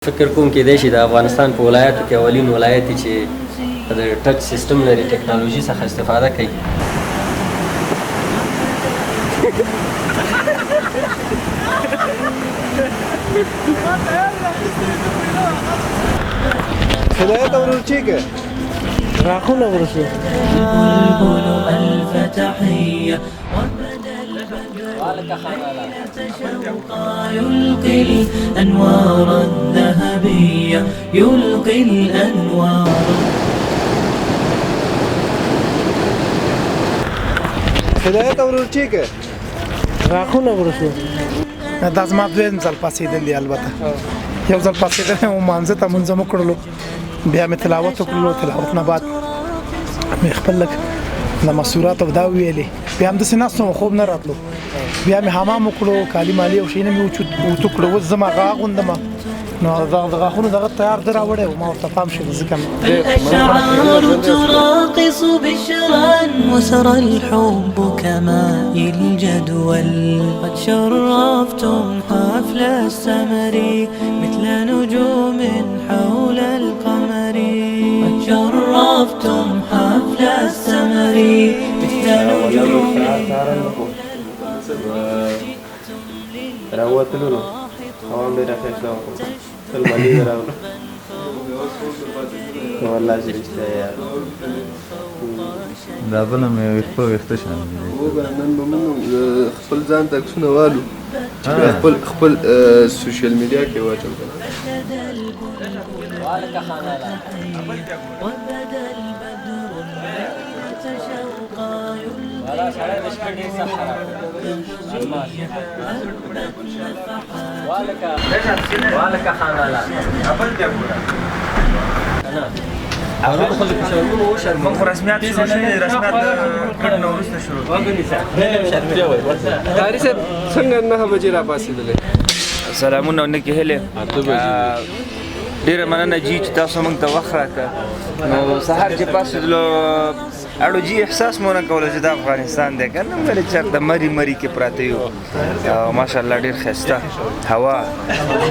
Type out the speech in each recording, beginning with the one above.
فکر کوم کېدای شي د افغانستان په ولایاتو کې اولین ولایت دی چې د ټچ سیستم لري، ټکنالوژي څخه استفاده کوي. هدایت اورول چیکه راخونه ورسو يلقي الأنوار الذهبية يلقي الأنوار. هدایت اورول چیکه راخونه ورسو. دا زما دویم ځل پاسېدل دی. البته یو ځل پاسېدل مې مانځه ته مونځ مو کړلو، بیا مې تلاوت وکړلو، تلاوت نه بعد مې خپل لږ د مسورات او دا ویلې، بیا همداسې ناست وم، خوب نه راتلو، بیا مې حمام وکړو، کالي مالي او شیونه مې اوتو کړو. اوس زه غا اغوندم، نو د غاښونو دغه تیار ده راوړی و، ما ورته پام شو ځکه الأشعار تراقص بشرا وسرى الحب كماء الجدول. قد شرفتم حفل السمر مثل نجوم حول القمر. قد شرفتم حفل السمر مثل نجوم راوتلو اوام ډیره ښایسته وه، خپل مالي یې راوړه. والله چې رښتیا یار دا بله مې ویښته شامل دي. نن به موږ خپل ځان ته عکسونه والو چې خپل سوشل میډیا کې واچوو. رسمیات شروع شوي، رسمیات کړنه وروسته شروع قاري صاحب څنګه 9 بجې را پاسېدلی؟ سلامونه ونکې هیلې، ډېره مننه جي چې تاسو موږ ته وخت راکړه. نو سهار چې پاسېدلو اړو جي احساس مو نه کوله چې دا افغانستان دی که نه، مګر چېرته مري کې پراته یو. ماشاءالله ډېر ښایسته هوا،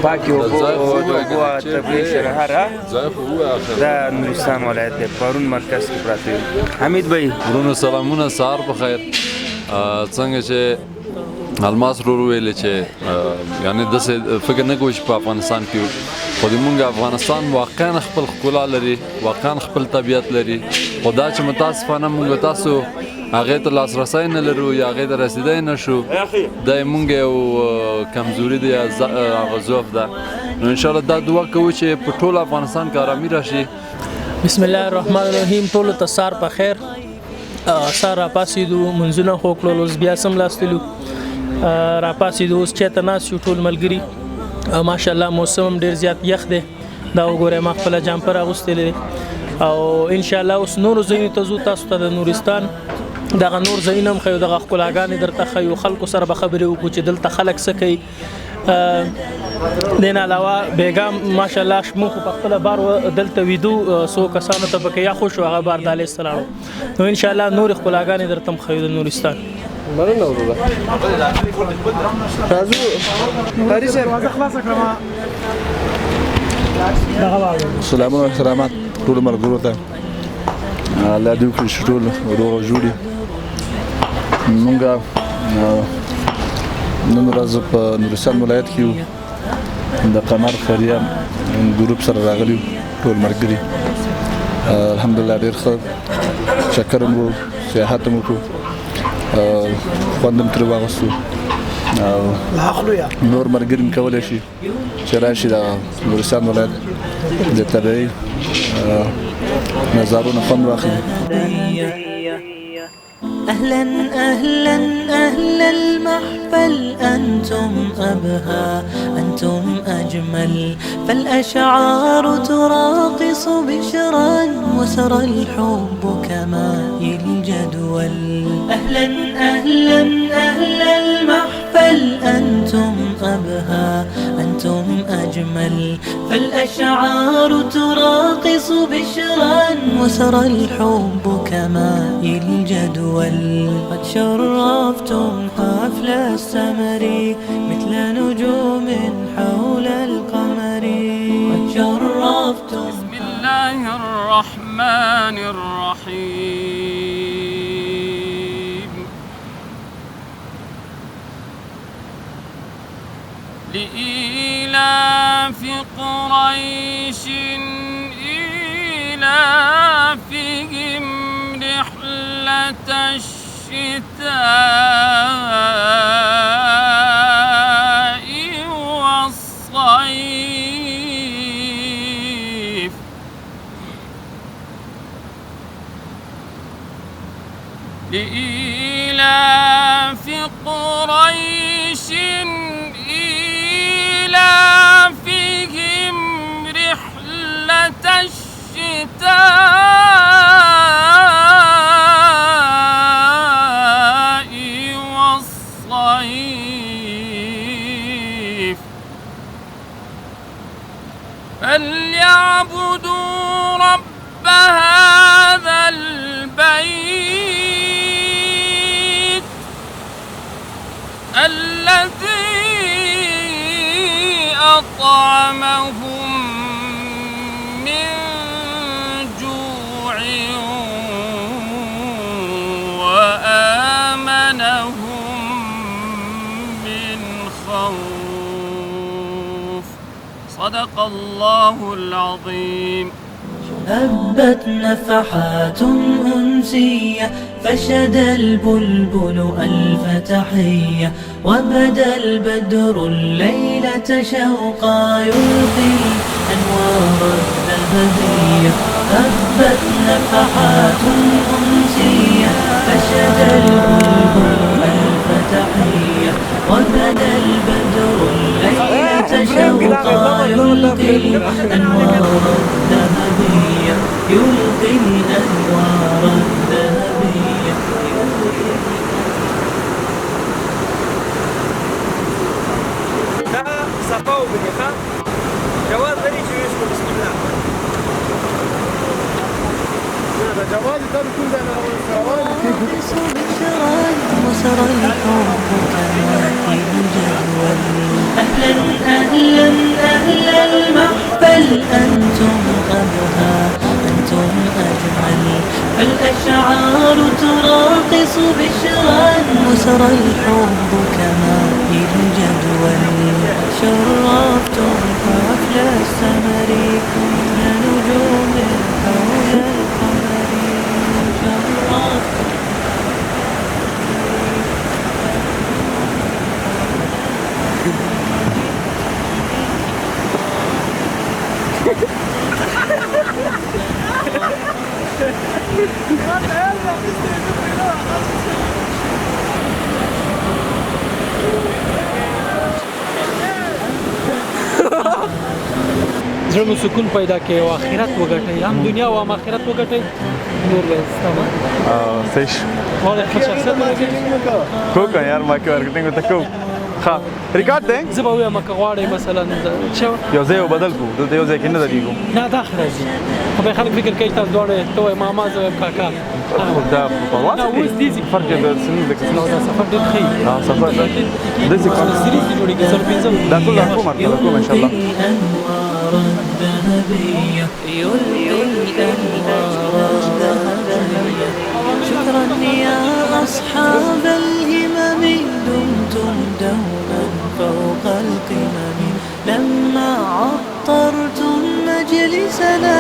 پاکې اوبو، د اوبو طبیعي شرهار. دا نورستان ولایت دی، پرون مرکز کې پراته یو. حمید بھائی ورونو سلامونه، سهار په خیر. څنګه چې الماس ورور ویلې چې یعنې داسې فکر نه کوو چې په افغانستان کې خو زموږ افغانستان واقعا خپل ښکلا لري، واقعا خپل طبیعت لري، خو دا چې متاسفانه موږ تاسو هغې ته لاسرسی نه لرو یا هغې ته رسېدی نه شو، دا یې موږ یو کمزوري دی یا هغه ضعف ده. نو انشاءالله دا دعا کوو چې په ټول افغانستان کې ارامي راشي. بسم الله الرحمن الرحیم. ټولو ته سهار په خیر. سهار راپاڅېدو، منځونه خو کړل، اوس بیا سملاستلو راپاڅېدو، اوس چېرته ناست یو ټول ملګري. ماشاءالله موسم هم ډېر زیات یخ دی، دا وګورئ ما خپله جامپر اغوستلی دی. او انشاءالله اوس نورو ځایونو ته ځو، تاسو ته د نورستان دغه نور ځایونه هم ښیو، دغه ښکلاګانې درته ښیو، خلکو سره به خبرې وکړو چې دلته خلک څه کوي. دې نه علاوه بیګا ماشاءالله موږ خو په خپله بار دلته ویدو، څو کسانو ته پکې یخ وشو، هغه بار د علیه السلام. نو انشاءالله نورې ښکلاګانې درته هم ښیو د نورستان. مننه وروره. راځو قاري صاحب. سلامونه او احترامات ټولو ملګرو ته. الله دې وکړي چې ټول روغ او جوړ وي. موږ نن ورځ په نورستان ولایت کې یو، د قمر خیریه ګروپ سره راغلي یو، ټول ملګري. الحمدلله ډېر ښه چکر مو سیاحت مو وکړو، خوند هم ترې واخیستو. نور ملګري هم کولی شي چې راشي د نورستان ولایت د طبیعي نظارو نه خوند واخلي. أهلا أهلا أهل المحفل أنتم أبهى أنتم أجمل. فالأشعار تراقص بشرا وسرى الحب كماء الجدول. أهلا أهلا أهل المحفل أنتم أبهى أنتم أجمل. فالأشعار تراقص بشرا وسرى الحب كماء الجدول. قد شرفتم حفل السمر مثل نجوم حول القمر. الله الرحمن الرحيم لإيلاف قريش إيلافهم رحلة الشتاء والصيف لإيلاف قريش إيلافهم رحلة الشتاء والصيف فليعبدوا رب هذا البيت الذي أطعمهم من جوع وآمنهم من خوف صدق الله العظيم. هبت نفحات أنسية فشد البلبل ألف تحية وبدا البدر الليلة شوقا يلقي أنوار الذهبية. هبت نفحات أنسية فشد البلبل ألف تحية وبدا البدر الليلة شوقا يلقي أنوار الذهبية يلقي الأنوار الذهبية. ده صفا وبنخا جواز لري چې وشو بسم الله هذا جواز ده بيكون ده وسر الحب كما في الجدول. أهلا أهلا أهلا المحفل أنتم أبهى أنتم أجمل فالأشعار تراقص بشرا وسر الحب كما في الجدول. شرفتم حفل السمر كل نجوم حول القمر شرفتم زړه سکون پیدا کوي او آخرت وګټي هم دنیا او هم آخرت وګټي نور ستاسو سيش والله خپل شخصیت کوکا یار ما کې ورکټینګ ته کو ها ریکارډ ده زه به وایم که غواړئ مثلا چې یو ځای بدل کو دلته یو ځای کې نه درېږو نه دا ښه راځي خو به خلک فکر کوي تاسو دواړه ته وایي ماما زه وایم کاکا دا په نه اوس دې فرق دی د سن د نو دا سفر ډېر ښه وي سفر د ذکر سریز کې جوړېږي سل پنځه دا ټول راکوم راکوم ان شاء الله. الذهبية يلقي الأنوار الذهبية. شكرا يا أصحاب الهمم دمتم دوما فوق القمم لما عطرتم مجلسنا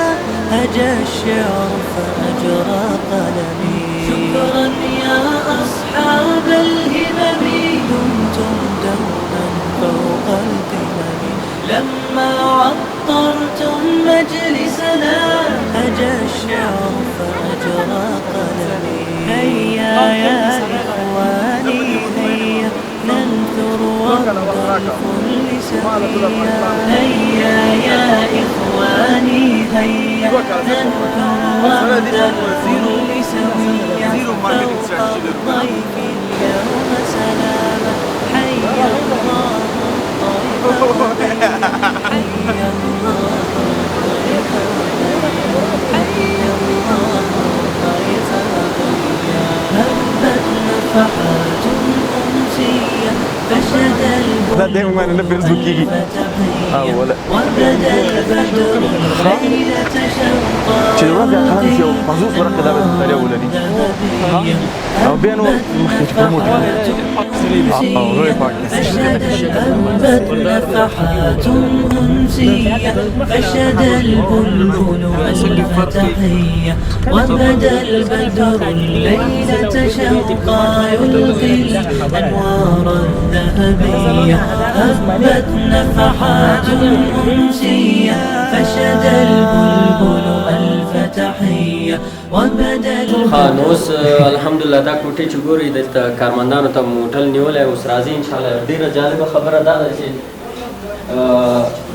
هجى الشعر فأجرى قلمي. شكرا يا أصحاب الهمم دمتم دوما فوق القمم لما عطرتم مجلسنا هجى الشعر فأجرى قلمي. هيا يا إخواني هيا ننثر ورد الفل سويا. هيا يا إخواني هيا ننثر ورد الفل سويا. فوق الضيف اليوم سلاما حيا الله لا دايما ما نلبس بكيجي ولا وبدا البدر ليلة شوق چې د ورځې اقل شي او 50 ورقې دا به مطالعه ولري او بیا نو مخکې چې پروموټ او روی پاک نفحات أنسية فشد البلبل والفتحية وبدا البدر الليلة شوقا يلقي الأنوار الذهبية هبت نفحات أنسية فشد البلبل الفتحية وبدا نو اوس الحمدلله دا کوټې چې ګورئ دلته کارمندانو ته موټل نیولی اوس راځي انشاءالله ډېره جالبه خبره دا ده چې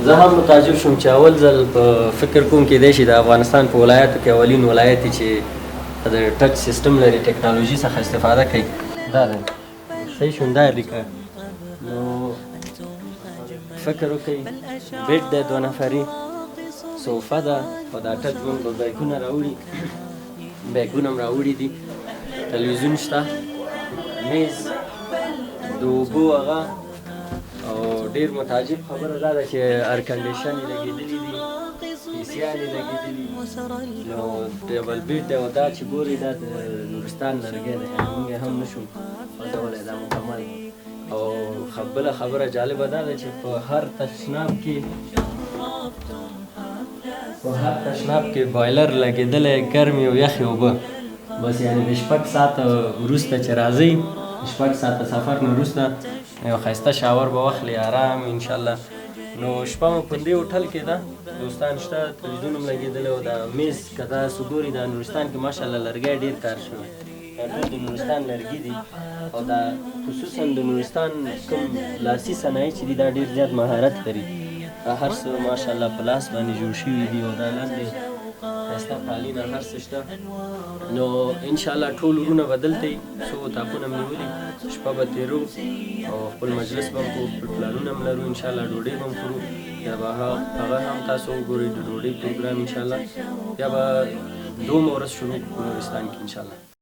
زه هم متعجب شوم چې اول ځل په فکر کوم کېدی شي د افغانستان په ولایاتو کې اولین ولایت دی چې د ټچ سیسټم لري ټکنالوژي څخه استفاده کوي دا دی صحیح شوم دا لیکه نو فکر وکړئ بیډ دی 2 نفري صوفه ده او دا ټچ مونږ به بیکونه راوړي بیګونه هم راوړي دي تلویزیون شته میز د اوبو هغه او ډېر متعجب خبره دا ده چې ایر کنډیشن یې لګېدلي دي پیسیان یې لګېدلي نو ټیبل بیډ دی او دا چې ګورئ دا د نورستان لرګی دی موږ یې هم نه شو خوندولی دا مکمل او بله خبره جالبه دا ده چې په هر تشناب کې بایلر لګېدلی ګرمې او یخې اوبه بس یعنې د 6 ساعته وروسته چې راځئ 6 ساعته سفر نه وروسته یو ښایسته شاور به واخلي آرام انشاءالله نو شپه مو په دې هوټل کې ده دوستان شته تلویزیون هم لګېدلی او دا میز که تاسو ګورئ دا نورستان کې ماشاءالله لرګی ډېر کار شوی دا ټول د نورستان لرګي دي او دا خصوصا د نورستان کوم لاسي صنایع چې دي دا ډېر زیات مهارت لري هر څه ماشاءالله په لاس باندې جوړ شوي دي او دا لاندې ښایسته قالین هر څه شته نو انشاءالله ټول ورونه به دلته وي څو اطاقونه م نیولي شپه به تېرو او خپل مجلس به م کوو خپل پلانونه م لرو انشاءالله ډوډۍ به م خورو بیا به هغه هم تاسو وګورئ د ډوډۍ پروګرام انشاءالله بیا به دومره ورځ شروع کړو نورستان کې انشاءالله